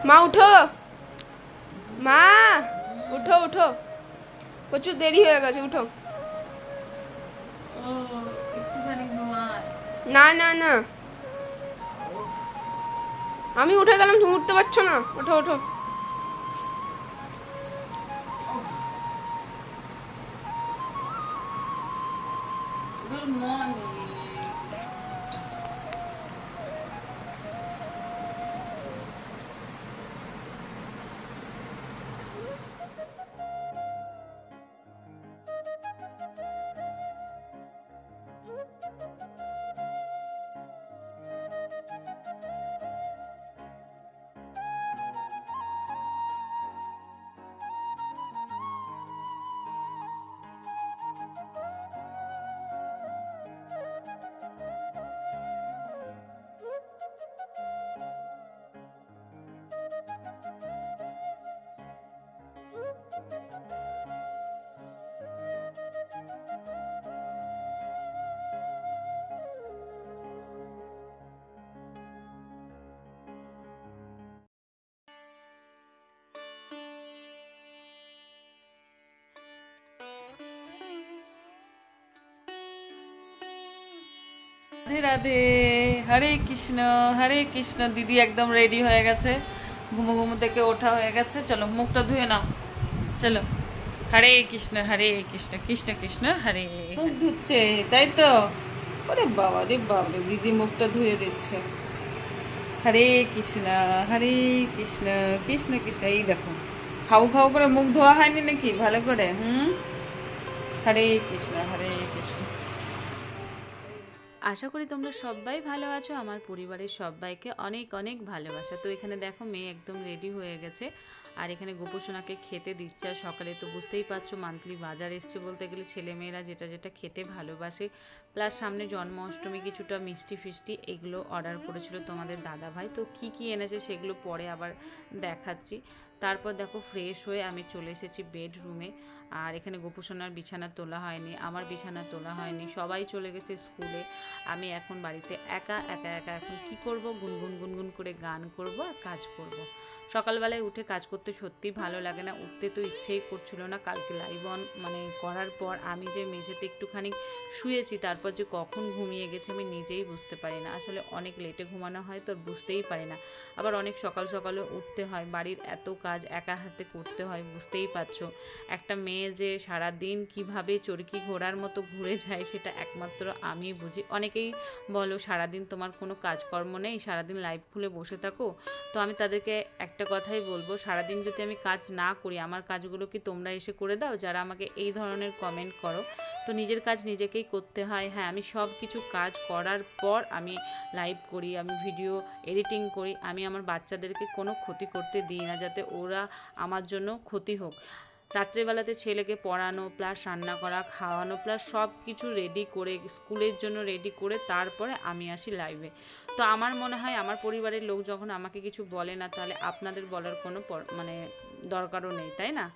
মা উঠো, মা উঠো উঠো, প্রচুর দেরি হয়ে গেছে, উঠো। না না না, আমি উঠে গেলাম, তুমি উঠতে পারছো না, ওঠো ওঠো। Good morning. রাধে রাধে, হরে কৃষ্ণ। দিদি একদম রেডি হয়ে গেছে, ঘুমো ঘুমো থেকে ওঠা হয়ে গেছে। চলো মুখটা ধুয়ে নাও, চলো। হরে কৃষ্ণ কৃষ্ণ কৃষ্ণ হরে। মুখ ধুচ্ছে তাই তো? ওরে বাবা রে বাবা রে, দিদি মুখটা ধুয়ে দিচ্ছে। হরে কৃষ্ণ কৃষ্ণ কৃষ্ণ। এই দেখো, খাও খাও করে মুখ ধোয়া হয়নি নাকি ভালো করে? হরে কৃষ্ণ কৃষ্ণ। আশা করি তোমরা সবাই ভালো আছো। আমার পরিবারের সবাইকে অনেক অনেক ভালোবাসা। তো এখানে দেখো মেয়ে একদম রেডি হয়ে গেছে, আর এখানে গোপসোনাকে খেতে দিচ্ছে। আর সকালে তো বুঝতেই পারছো মান্থলি বাজার এসছে, বলতে গেলে ছেলেমেয়েরা যেটা যেটা খেতে ভালোবাসে, প্লাস সামনে জন্মাষ্টমী কিছুটা মিষ্টি ফিষ্টি এগুলো অর্ডার করেছিল তোমাদের দাদা ভাই। তো কি কি এনেছে সেগুলো পরে আবার দেখাচ্ছি। তারপর দেখো ফ্রেশ হয়ে আমি চলে এসেছি বেডরুমে। আর এখানে গোপুসোনার বিছানা তোলা হয়নি, আমার বিছানা তোলা হয়নি, সবাই চলে গেছে স্কুলে। আমি এখন বাড়িতে একা এখন কি করব? গুনগুন করে গান করব আর কাজ করব। সকালবেলায় উঠে কাজ করতে সত্যিই ভালো লাগে না, উঠতে তো ইচ্ছেই করছিল না। কালকে লাইভ অন করার পর আমি যে মেঝেতে একটুখানি শুয়েছি, তারপর যে কখন ঘুমিয়ে গেছে আমি নিজেই বুঝতে পারি না। আসলে অনেক লেটে ঘুমানো হয় তো বুঝতেই পারি না। আবার অনেক সকালে উঠতে হয়, বাড়ির এত কাজ একা হাতে করতে হয়, বুঝতেই পারছো। একটা মেয়ে যে সারাদিন কিভাবে চরকি ঘোড়ার মতো ঘুরে যায় সেটা একমাত্র আমি বুঝি। অনেকেই বলো সারাদিন তোমার কোনো কাজকর্ম নেই, সারাদিন লাইভ খুলে বসে থাকো। তো আমি তাদেরকে একটা কথাই বলবো, সারাদিন যদি আমি কাজ না করি, আমার কাজগুলো কি তোমরা এসে করে দাও? যারা আমাকে এই ধরনের কমেন্ট করো, তো নিজের কাজ নিজেকেই করতে হয়। হ্যাঁ, আমি সব কিছু কাজ করার পর আমি লাইভ করি, আমি ভিডিও এডিটিং করি। আমি আমার বাচ্চাদেরকে কোনো ক্ষতি করতে দিই না, যাতে ওরা আমার জন্য ক্ষতি হোক। রাত্রেবেলাতে ছেলেকে পড়ানো প্লাস রান্না করা, খাওয়ানো প্লাস সব কিছু রেডি করে, স্কুলের জন্য রেডি করে তারপরে আমি আসি লাইভে। তো আমার মনে হয় আমার পরিবারের লোক যখন আমাকে কিছু বলে না, তাহলে আপনাদের বলার কোনো দরকারও নেই, তাই না?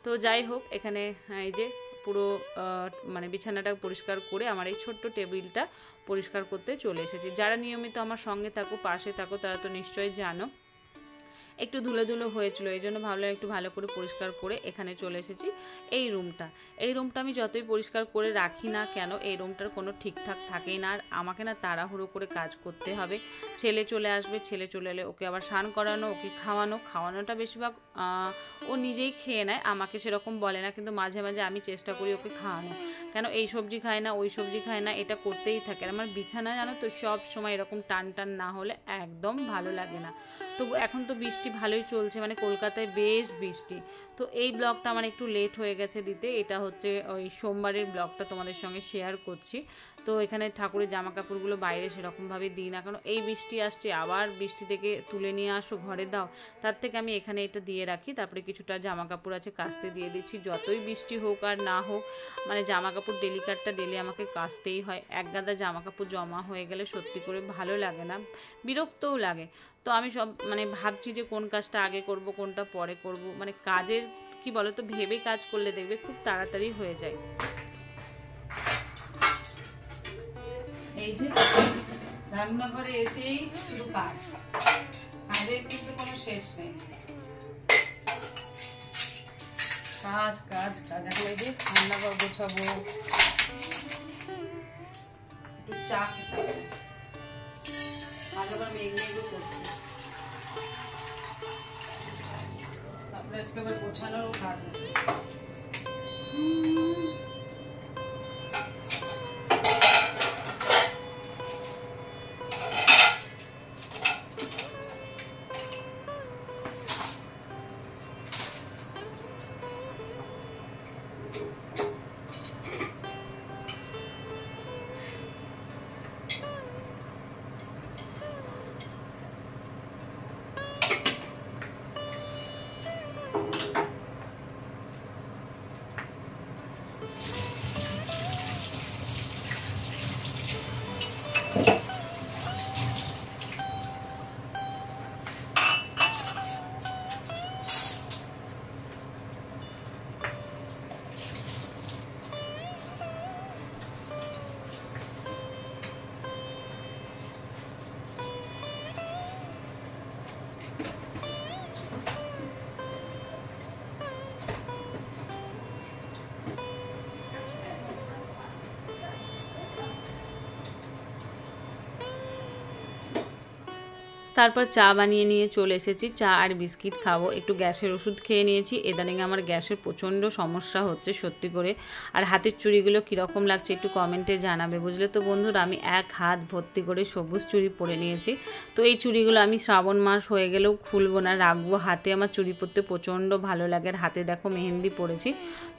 তো যাই হোক, এখানে এই যে পুরো বিছানাটা পরিষ্কার করে আমার এই ছোট্ট টেবিলটা পরিষ্কার করতে চলে এসেছি। যারা নিয়মিত আমার সঙ্গে থাকো, পাশে থাকো, তারা তো নিশ্চয়ই জানো একটু ধুলো হয়েছিল, এই জন্য ভাবলাম একটু ভালো করে পরিষ্কার করে এখানে চলে এসেছি। এই রুমটা আমি যতই পরিষ্কার করে রাখি না কেন, এই রুমটার কোনো ঠিকঠাক থাকেই না। আর আমাকে না তাড়াহুড়ো করে কাজ করতে হবে। ছেলে চলে আসবে, ছেলে চলে এলে ওকে আবার স্নান করানো, ওকে খাওয়ানোটা বেশিরভাগ ও নিজেই খেয়ে নেয়, আমাকে সেরকম বলে না, কিন্তু মাঝে মাঝে আমি চেষ্টা করি ওকে খাওয়ানো। কেন এই সবজি খায় না, ওই সবজি খায় না, এটা করতেই থাকে। আমার বিছানা জানো তো সব সময় এরকম টান না হলে একদম ভালো লাগে না। তো এখন তো বৃষ্টি ভালোই চলছে, কলকাতায় বেশ বৃষ্টি। তো এই ব্লগটা আমার একটু লেট হয়ে গেছে দিতে, এটা হচ্ছে ওই সোমবারের ব্লগটা তোমাদের সঙ্গে শেয়ার করছি। তো এখানে ঠাকুরের জামা কাপড়গুলো বাইরে সেরকমভাবে দিই না, কারণ এই বৃষ্টি আসছে, আবার বৃষ্টি থেকে তুলে নিয়ে আসো ঘরে দাও, তার থেকে আমি এখানে এটা দিয়ে রাখি। তারপরে কিছুটা জামা কাপড় আছে কাচতে দিয়ে দিচ্ছি। যতই বৃষ্টি হোক আর না হোক, জামা কাপড় ডেলি আমাকে কাচতেই হয়। এক গাদা জামা কাপড় জমা হয়ে গেলে সত্যি করে ভালো লাগে না, বিরক্তও লাগে। তো আমি সব ভাবছি যে কোন কাজটা আগে করব, কোনটা পরে করব। কাজের কি বলো তো, ভেবে কাজ করলে দেখবে খুব তাড়াতাড়ি হয়ে যায়। এই যে রান্নাঘরে এসেই শুধু কাজের কিন্তু কোনো শেষ শেষ নেই। কাজ কাজ কাজ। এখন এই যে রান্নাঘর গোছাবো, একটু চা খেতে হবে। আজ আবার মেঘ করছি, তারপরে আজকে আবার গোছানোরও কাজ আছে। তারপর চা বানিয়ে নিয়ে চলে এসেছি। চা আর বিস্কিট খাবো, একটু গ্যাসের ওষুধ খেয়ে নিয়েছি। ইদানিং আমার গ্যাসের প্রচণ্ড সমস্যা হচ্ছে সত্যি করে। আর হাতের চুড়িগুলো কীরকম লাগছে একটু কমেন্টে জানাবে, বুঝলে তো বন্ধুরা। আমি এক হাত ভর্তি করে সবুজ চুড়ি পরে নিয়েছি। তো এই চুড়িগুলো আমি শ্রাবণ মাস হয়ে গেলেও খুলবো না, রাখবো হাতে। আমার চুড়ি পরতে প্রচণ্ড ভালো লাগে। আর হাতে দেখো মেহেন্দি পরেছি।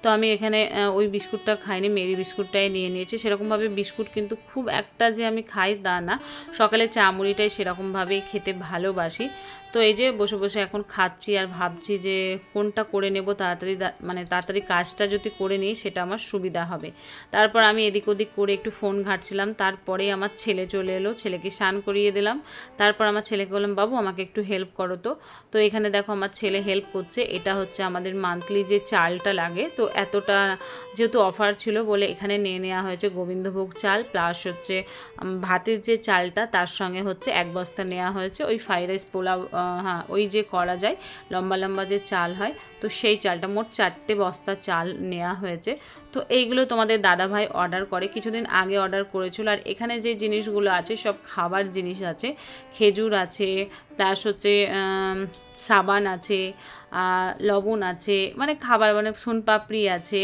তো আমি এখানে ওই বিস্কুটটা খাইনি, মেরি বিস্কুটটাই নিয়ে নিয়েছি। সেরকমভাবে বিস্কুট কিন্তু খুব একটা যে আমি খাই তা না, সকালে চা মুড়িটাই সেরকমভাবেই খেতে ভালোবাসি। তো এই যে বসে বসে এখন খাচ্ছি আর ভাবছি যে কোনটা করে নেব তাড়াতাড়ি, মানে তাড়াতাড়ি কাজটা যদি করে নিই সেটা আমার সুবিধা হবে। তারপর আমি এদিক ওদিক করে একটু ফোন ঘাঁটছিলাম। তারপরে আমার ছেলে চলে এলো, ছেলেকে স্নান করিয়ে দিলাম। তারপর আমার ছেলেকে বললাম, বাবু আমাকে একটু হেল্প করো। তো এখানে দেখো আমার ছেলে হেল্প করছে। এটা হচ্ছে আমাদের মান্থলি যে চালটা লাগে, তো এতটা যেহেতু অফার ছিল বলে এখানে নিয়ে নেওয়া হয়েছে গোবিন্দভোগ চাল, প্লাস হচ্ছে ভাতের যে চালটা তার সঙ্গে হচ্ছে 1 বস্তা নেওয়া হয়েছে ওই ফ্রাইড রাইস পোলাও, হ্যাঁ ওই যে করা যায় লম্বা লম্বা যে চাল হয়, তো সেই চালটা মোট 4টে বস্তা চাল নেওয়া হয়েছে। তো এইগুলো তোমাদের দাদাভাই অর্ডার করে, কিছুদিন আগে অর্ডার করেছিল। আর এখানে যে জিনিসগুলো আছে সব খাবার জিনিস আছে, খেজুর আছে, প্লাস হচ্ছে সাবান আছে, লবণ আছে, মানে খাবার মানে সোনপাপড়ি আছে,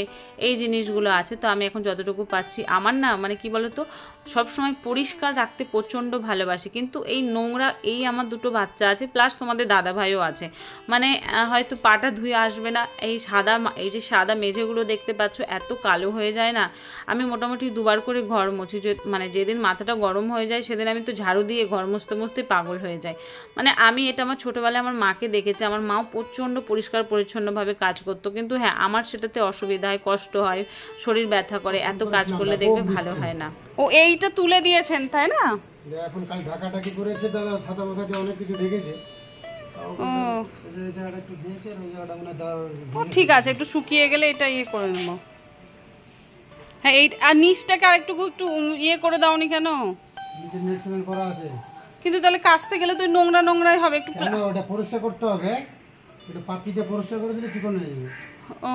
এই জিনিসগুলো আছে। তো আমি এখন যতটুকু পাচ্ছি, আমার না মানে কি বলতো, সবসময় পরিষ্কার রাখতে প্রচণ্ড ভালোবাসি, কিন্তু এই নোংরা, এই আমার 2টো বাচ্চা আছে, প্লাস তোমাদের দাদাভাইও আছে, মানে হয়তো পাটা ধুয়ে আসবে না। এই যে সাদা মেঝেগুলো দেখতে পাচ্ছ এত কালো হয়ে যায় না। আমি মোটামুটি 2বার করে ঘর মুছি, মানে যেদিন মাথাটা গরম হয়ে যায় সেদিন আমি তো ঝাড়ু দিয়ে ঘর মুছতে মুছতে পাগল হয়ে যাই। মানে আমি এটা আমার ছোটোবেলায় আমার মাকে দেখেছি, আমার মাও প্রচণ্ড পরিষ্কার পরিচ্ছন্নভাবে কাজ করতো, কিন্তু হ্যাঁ আমার সেটাতে অসুবিধা হয়, কষ্ট হয়, শরীর ব্যথা করে, এত কাজ করলে দেখবে ভালো হয় না। ও এইটা তুলে দিয়েছেন তাই না? এখন কাল ঢাকাটাকি করেছে দাদা, ছাতা মাথাটি অনেক কিছু ঢেকেছে। ও ঠিক আছে, একটু শুকিয়ে গেলে এটা ইয়ে করে নেবো। হ্যাঁ এই আর নিচটাকে আর একটু ইয়ে করে দাওনি কেন? কিন্তু তাহলে কাচতে গেলে তো নোংরা নোংরাই হবে, একটু ওটা পরিষ্কার করতে হবে, একটু পাতিতে পরিষ্কার করে দিলে চিকন হয়ে যাবে। ও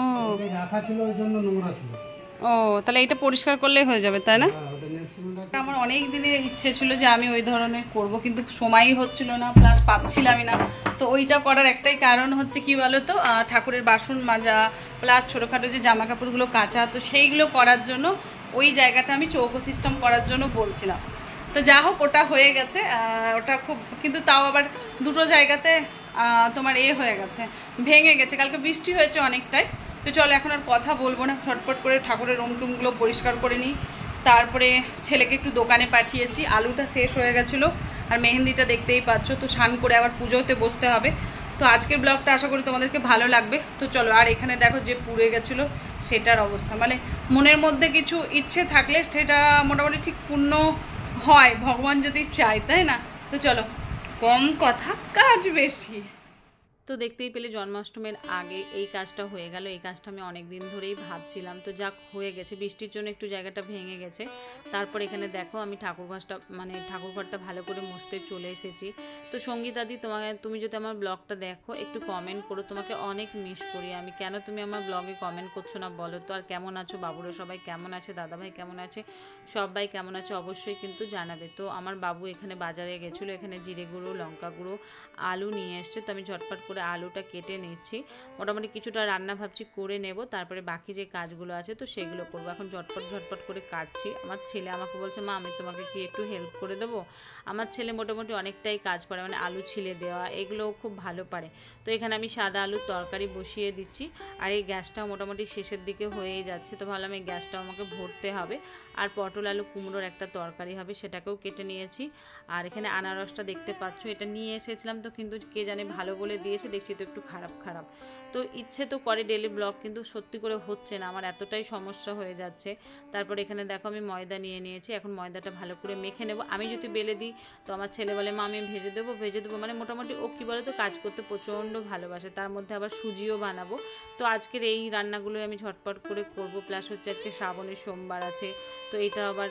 রাখা ছিল ওই জন্য নোংরা ছিল। ও তাহলে এটা পরিষ্কার করলেই হয়ে যাবে তাই না? আমার অনেক দিনের ইচ্ছে ছিল যে আমি ওই ধরনের করব, কিন্তু সময়ই হচ্ছিল না, প্লাস পাচ্ছিলামই না। তো ওইটা করার একটাই কারণ হচ্ছে কি বলতো, ঠাকুরের বাসন মাজা, প্লাস ছোটোখাটো যে জামা কাপড়গুলো কাচা, তো সেইগুলো করার জন্য ওই জায়গাটা আমি চৌকো সিস্টেম করার জন্য বলছিলাম। তো যা হোক ওটা হয়ে গেছে, ওটা খুব, কিন্তু তাও আবার 2টো জায়গাতে তোমার হয়ে গেছে, ভেঙে গেছে। কালকে বৃষ্টি হয়েছে অনেকটাই। তো চলো এখন আর কথা বলবো না, ছটপট করে ঠাকুরের রুম টুমগুলো পরিষ্কার করে নিই। তারপরে ছেলেকে একটু দোকানে পাঠিয়েছি, আলুটা শেষ হয়ে গেছিলো, আর মেহেন্দিটা দেখতেই পাচ্ছ। তো স্নান করে আবার পুজোতে বসতে হবে। তো আজকের ব্লগটা আশা করি তোমাদেরকে ভালো লাগবে। তো চলো, আর এখানে দেখো যে পুড়ে গেছিলো সেটার অবস্থা, মানে মনের মধ্যে কিছু ইচ্ছে থাকলে সেটা মোটামুটি ঠিক পূর্ণ হয়, ভগবান যদি চায়, তাই না? তো চলো, কম কথা কাজ বেশি। তো দেখতেই পেলে জন্মাষ্টমীর আগে এই কাজটা হয়ে গেল। এই কাজটা আমি অনেক দিন ধরেই ভাবছিলাম, তো যাক হয়ে গেছে। বৃষ্টির জন্য একটু জায়গাটা ভেঙে গেছে। তারপর এখানে দেখো আমি ঠাকুরঘরটা ভালো করে মুছতে চলে এসেছি। তো সঙ্গীতাদি, তুমি যদি আমার ব্লগটা দেখো একটু কমেন্ট করো, তোমাকে অনেক মিস করি আমি। কেন তুমি আমার ব্লগে কমেন্ট করছো না বলো তো? আর কেমন আছো বাবুরা সবাই কেমন আছে, দাদাভাই কেমন আছে, সবাই কেমন আছে অবশ্যই কিন্তু জানাবে। তো আমার বাবু এখানে বাজারে গেছিলো, এখানে জিরে গুঁড়ো, লঙ্কা গুঁড়ো, আলু নিয়ে এসছে। তো আমি ঝটপট করে আলুটা কেটে নিচ্ছি। মোটামুটি কিছুটা রান্না ভাবছি করে নেব, তারপরে বাকি যে কাজগুলো আছে তো সেগুলো করবো। এখন ঝটপট করে কাটছি। আমার ছেলে আমাকে বলছে, মা আমি তোমাকে কি একটু হেল্প করে দেবো? আমার ছেলে মোটামুটি অনেকটাই কাজ পারে, মানে আলু ছিলে দেওয়া এগুলোও খুব ভালো পারে। তো এখানে আমি সাদা আলুর তরকারি বসিয়ে দিচ্ছি। আর এই গ্যাসটাও মোটামুটি শেষের দিকে হয়েই যাচ্ছে, তো ভাবলাম এই গ্যাসটাও আমাকে ভরতে হবে। আর পটল আলু কুমড়োর একটা তরকারি হবে, সেটাকেও কেটে নিয়েছি। আর এখানে আনারসটা দেখতে পাচ্ছ, এটা নিয়ে এসেছিলাম, তো কিন্তু কে জানে ভালো বলে দিয়েছে, দেখছি তো একটু খারাপ। তো ইচ্ছে তো করে ডেলি ব্লগ, কিন্তু সত্যি করে হচ্ছে না, আমার এতটাই সমস্যা হয়ে যাচ্ছে। তারপর এখানে দেখো আমি ময়দা নিয়ে নিয়েছি। এখন ময়দাটা ভালো করে মেখে নেব। আমি যদি বেলে দিই তো আমার ছেলে বলে, মা আমি ভেজে দেবো। মানে মোটামুটি ও কী বলে তো, কাজ করতে প্রচণ্ড ভালোবাসে। তার মধ্যে আবার সুজিও বানাবো। তো আজকের এই রান্নাগুলো আমি ঝটপট করে করব। প্লাস হচ্ছে আজকে শ্রাবণের সোমবার আছে, তো এটা আবার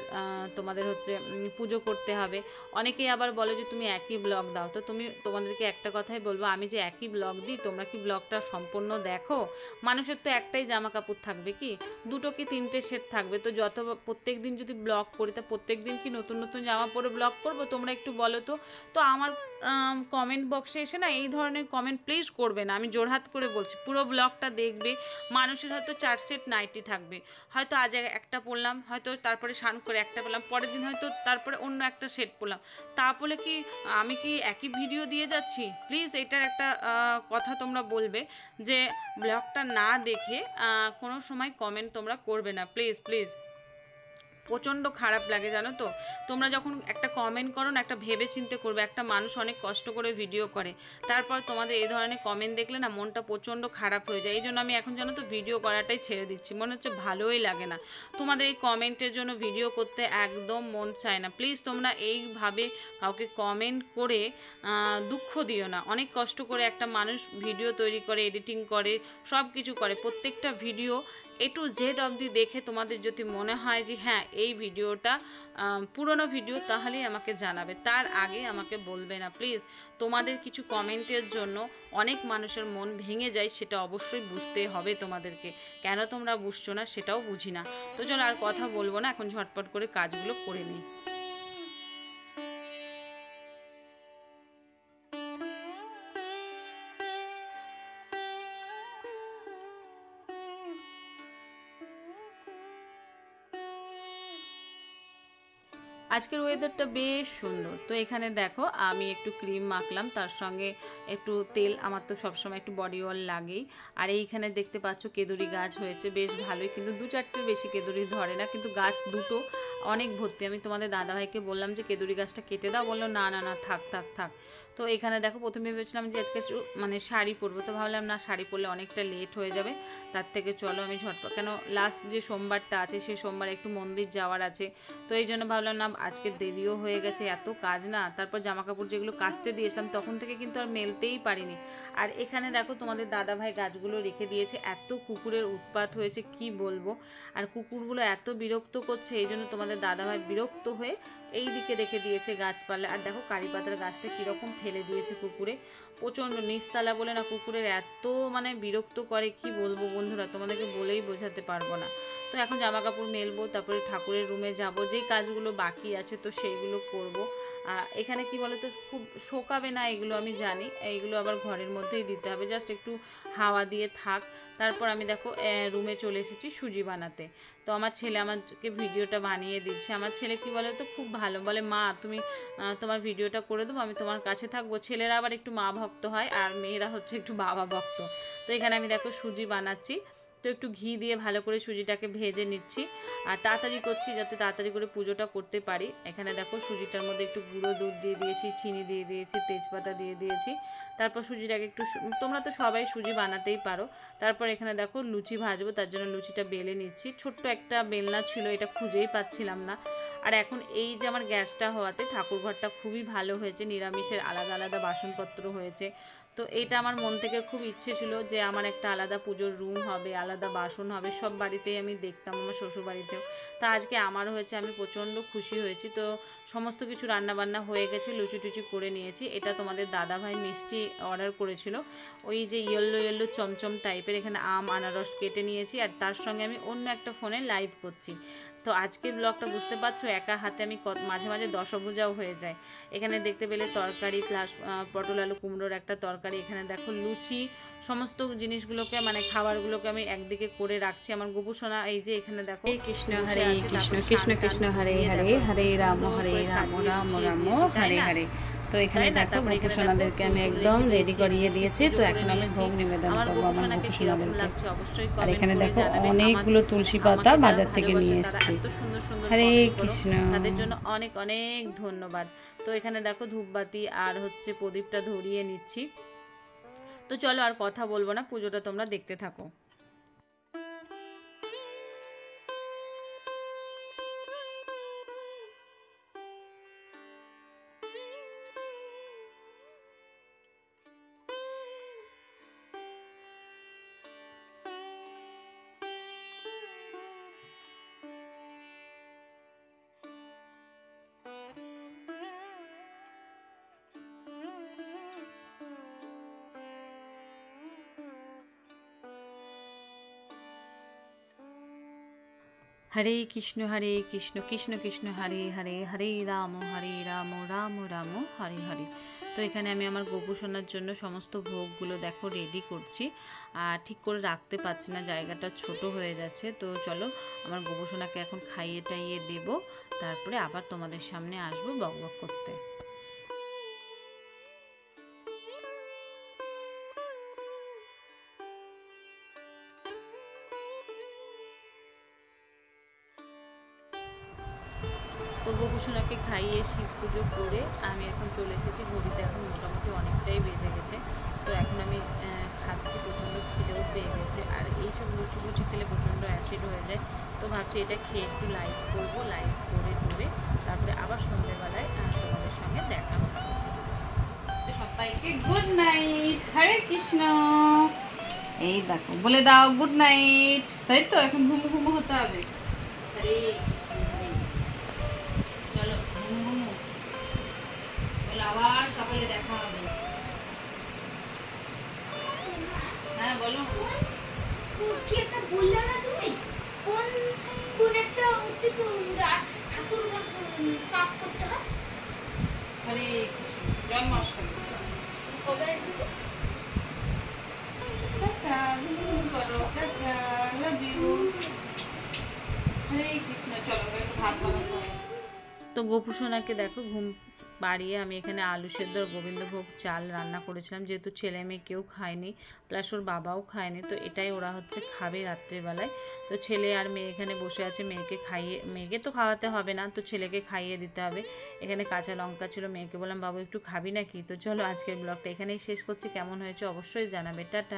তোমাদের হচ্ছে পুজো করতে হবে। অনেকেই আবার বলে যে তুমি একই ব্লগ দাও, তো তোমাদেরকে একটা কথাই বলবো, আমি যে একই ব্লগ দিই তোমরা কি ব্লগটা সম্পূর্ণ দেখো? মানুষের তো একটাই জামা কাপড় থাকবে, কি দুটো কি তিনটে সেট থাকবে? তো প্রত্যেক দিন যদি ব্লগ করি তা প্রত্যেক দিন কি নতুন নতুন জামা পরে ব্লগ করবো? তোমরা একটু বলো তো। তো আমার কমেন্ট বক্সে এসে না এই ধরনের কমেন্ট প্লিজ করবে না, আমি জোরহাত করে বলছি। পুরো ব্লগটা দেখবে। মানুষের হয়তো 4 সেট নাইটি থাকবে, হয়তো আজ একটা পরলাম, হয়তো তারপরে স্নান করে একটা পরলাম, পরের দিন হয়তো তারপরে অন্য একটা সেট পরলাম। তারপরে কি আমি কি একই ভিডিও দিয়ে যাচ্ছি? প্লিজ এটার একটা কথা তোমরা বলবে, যে ব্লগটা না দেখে কোনো সময় কমেন্ট তোমরা করবে না, প্লিজ। প্রচণ্ড খারাপ লাগে জানো তো। তোমরা যখন একটা কমেন্ট করো না, একটা ভেবে চিন্তে করবে। একটা মানুষ অনেক কষ্ট করে ভিডিও করে, তারপর তোমাদের এই ধরনের কমেন্ট দেখলে না মনটা প্রচণ্ড খারাপ হয়ে যায়। এই জন্য আমি এখন জানো তো ভিডিও করাটাই ছেড়ে দিচ্ছি, মনে হচ্ছে ভালোই লাগে না। তোমাদের এই কমেন্টের জন্য ভিডিও করতে একদম মন চায় না। প্লিজ তোমরা এইভাবে কাউকে কমেন্ট করে দুঃখ দিও না। অনেক কষ্ট করে একটা মানুষ ভিডিও তৈরি করে, এডিটিং করে, সব কিছু করে। প্রত্যেকটা ভিডিও A to Z অবধি দেখে তোমাদের যদি মনে হয় যে হ্যাঁ এই ভিডিওটা পুরনো ভিডিও, তাহলেই আমাকে জানাবে, তার আগে আমাকে বলবে না প্লিজ। তোমাদের কিছু কমেন্টের জন্য অনেক মানুষের মন ভেঙে যায়, সেটা অবশ্যই বুঝতে হবে তোমাদেরকে। কেন তোমরা বুঝছো না সেটাও বুঝি না। তো চলো আর কথা বলবো না, এখন ঝটপট করে কাজগুলো করে নিই। আজকের ওয়েদারটা বেশ সুন্দর। তো এখানে দেখো আমি একটু ক্রিম মাখলাম, তার সঙ্গে একটু তেল, আমার তো সবসময় একটু বডি অয়েল লাগেই। আর এইখানে দেখতে পাচ্ছ কেদুরি গাছ হয়েছে বেশ ভালোই, কিন্তু 2-4টির বেশি কেদুরি ধরে না, কিন্তু গাছ দুটো অনেক ভর্তি। আমি তোমাদের দাদাভাইকে বললাম যে কেদুরি গাছটা কেটে দাও, বললো না থাক। তো এখানে দেখো প্রথমে ভেবেছিলাম যে আজকে মানে শাড়ি পরবো, তো ভাবলাম না শাড়ি পরলে অনেকটা লেট হয়ে যাবে, তার থেকে চলো আমি ঝটপট, কেন লাস্ট যে সোমবারটা আছে সেই সোমবার একটু মন্দির যাওয়ার আছে, তো এই জন্য ভাবলাম না আজকে দেরিও হয়ে গেছে, এত কাজ না। তারপর জামা কাপড় যেগুলো কাচতে দিয়েছিলাম তখন থেকে কিন্তু আর মেলতেই পারিনি। আর এখানে দেখো তোমাদের দাদাভাই গাছগুলো রেখে দিয়েছে, এত কুকুরের উৎপাত হয়েছে কি বলবো। আর কুকুরগুলো এত বিরক্ত করছে, এই জন্য তোমাদের দাদাভাই বিরক্ত হয়ে এই দিকে রেখে দিয়েছে গাছপালা। আর দেখো কারি পাতার গাছটা কীরকম ফেলে দিয়েছে কুকুরে, প্রচণ্ড নিচতলা বলে না, কুকুরের এত মানে বিরক্ত করে কি বলবো বন্ধুরা, তোমাদেরকে বলেই বোঝাতে পারবো না। তো এখন জামা কাপড় মেলবো, তারপরে ঠাকুরের রুমে যাব, যেই কাজগুলো বাকি আছে তো সেইগুলো করব। এখানে কি বলো তো, খুব শোকাবে না এগুলো আমি জানি, এইগুলো আবার ঘরের মধ্যেই দিতে হবে, জাস্ট একটু হাওয়া দিয়ে থাক। তারপর আমি দেখো রুমে চলে এসেছি সুজি বানাতে। তো আমার ছেলে আমাকে ভিডিওটা বানিয়ে দিচ্ছে। আমার ছেলে কি বলে তো, খুব ভালো, বলে মা তুমি তোমার ভিডিওটা করে দেবো, আমি তোমার কাছে থাকবো। ছেলেরা আবার একটু মা ভক্ত হয়, আর মেয়েরা হচ্ছে একটু বাবা ভক্ত। তো এখানে আমি দেখো সুজি বানাচ্ছি। তো একটু ঘি দিয়ে ভালো করে সুজিটাকে ভেজে নিচ্ছি আর তাড়াতাড়ি করছি যাতে তাড়াতাড়ি করে পুজোটা করতে পারি। এখানে দেখো সুজিটার মধ্যে একটু গুঁড়ো দুধ দিয়ে দিয়েছি, চিনি দিয়ে দিয়েছি, তেজপাতা দিয়ে দিয়েছি। তারপর সুজিটাকে একটু, তোমরা তো সবাই সুজি বানাতেই পারো। তারপর এখানে দেখো লুচি ভাজবো, তার জন্য লুচিটা বেলে নিচ্ছি। ছোট্ট একটা বেলনা ছিল, এটা খুঁজেই পাচ্ছিলাম না। আর এখন এই যে আমার গ্যাসটা হওয়াতে ঠাকুরঘরটা খুবই ভালো হয়েছে, নিরামিষের আলাদা আলাদা বাসনপত্র হয়েছে। তো এটা আমার মন থেকে খুব ইচ্ছে ছিল যে আমার একটা আলাদা পুজোর রুম হবে, আলাদা বাসন হবে। সব বাড়িতেই আমি দেখতাম, আমার শ্বশুর বাড়িতেও। তা আজকে আমার হয়েছে, আমি প্রচণ্ড খুশি হয়েছি। তো সমস্ত কিছু রান্নাবান্না হয়ে গেছে, লুচি টুচি করে নিয়েছি। এটা তোমাদের দাদাভাই মিষ্টি অর্ডার করেছিল, ওই যে ইয়েলো ইয়েলো চমচম টাইপের। এখানে আম আনারস কেটে নিয়েছি আর তার সঙ্গে আমি অন্য একটা ফোনে লাইভ করছি। তো আজকের ব্লগটা বুঝতে পারছো, একা হাতে আমি মাঝে মাঝে দশভুজাও হয়ে যায়। এখানে দেখতে পেলে তরকারি প্লাস পটল আলু কুমড়োর একটা তরকারি। এখানে দেখো লুচি, সমস্ত জিনিসগুলোকে মানে খাবারগুলোকে আমি একদিকে করে রাখছি। আমার গোপু সোনা এই যে এখানে দেখো, কৃষ্ণ হরে কৃষ্ণ কৃষ্ণ কৃষ্ণ হরে হরে হরে রাম রাম রাম হরে হরে। তো এখানে দেখো গোপু সোনাদেরকে আমি একদম রেডি করিয়ে দিয়েছি। তো এখন আমি ভোগ নিবেদন করবো আমার গোপু সোনাদেরকে। আর এখানে দেখো অনেকগুলো তুলসী পাতা বাজার থেকে নিয়ে এসেছি। হরে কৃষ্ণ, তাদের জন্য অনেক অনেক ধন্যবাদ। তো এখানে দেখো ধূপবাতি আর হচ্ছে প্রদীপটা ধরিয়ে নিচ্ছি। তো চলো আর কথা বলবো না, পুজোটা তোমরা দেখতে থাকো। হরে কৃষ্ণ কৃষ্ণ কৃষ্ণ হরে হরে হরে রাম রাম রাম হরে হরে। তো এখানে আমি আমার গোপু সোনার জন্য সমস্ত ভোগগুলো দেখো রেডি করছি। আর ঠিক করে রাখতে পারছি না, জায়গাটা ছোট হয়ে যাচ্ছে। তো চলো আমার গোপু সোনাকে এখন খাইয়ে টাইয়ে দেবো, তারপরে আবার তোমাদের সামনে আসবো বক বক করতে। তো গোপু সোনাকে খাইয়ে শিব পুজো করে আমি এখন চলে এসেছি। ঘড়িতে এখন মোটামুটি অনেকটাই বেজে গেছে। তো এখন আমি খাচ্ছি, প্রচণ্ড খিদেও পেয়ে গেছে। আর এইসব লুচি লুচি খেলে প্রচণ্ড অ্যাসিড হয়ে যায়। তো ভাবছি এটা খেয়ে একটু লাইভ করবো, লাইভ করে টুরে তারপরে আবার সন্ধ্যেবেলায় তোমাদের সঙ্গে দেখা হচ্ছে। তো সবাইকে গুড নাইট, হরে কৃষ্ণ। এই দেখো বলে দাও গুড নাইট, তাই তো এখন ঘুমু ঘুমু হতে হবে। হরে আবার সকালে দেখা হবে। হ্যাঁ বলো, কি একটা বললে না তুমি, কোন কোন একটা ঠাকুর সাফ করতে হয়? হরে জন্মাষ্টমী কবে? হরে কৃষ্ণ। চলো ভাত বানাবো। তো গোপু সোনাকে দেখো ঘুম বাড়িয়ে আমি এখানে আলু সেদ্ধ আর গোবিন্দভোগ চাল রান্না করেছিলাম, যেহেতু ছেলে মেয়ে কেউ খায়নি, প্লাস ওর বাবাও খায়নি। তো এটাই ওরা হচ্ছে খাবে রাত্রেবেলায়। তো ছেলে আর মেয়ে এখানে বসে আছে, মেয়েকে তো খাওয়াতে হবে না, তো ছেলেকে খাইয়ে দিতে হবে। এখানে কাঁচা লঙ্কা ছিল, মেয়েকে বললাম বাবু একটু খাবি নাকি। তো চলো আজকের ব্লগটা এখানেই শেষ করছি, কেমন হয়েছে অবশ্যই জানাবে। টাটা।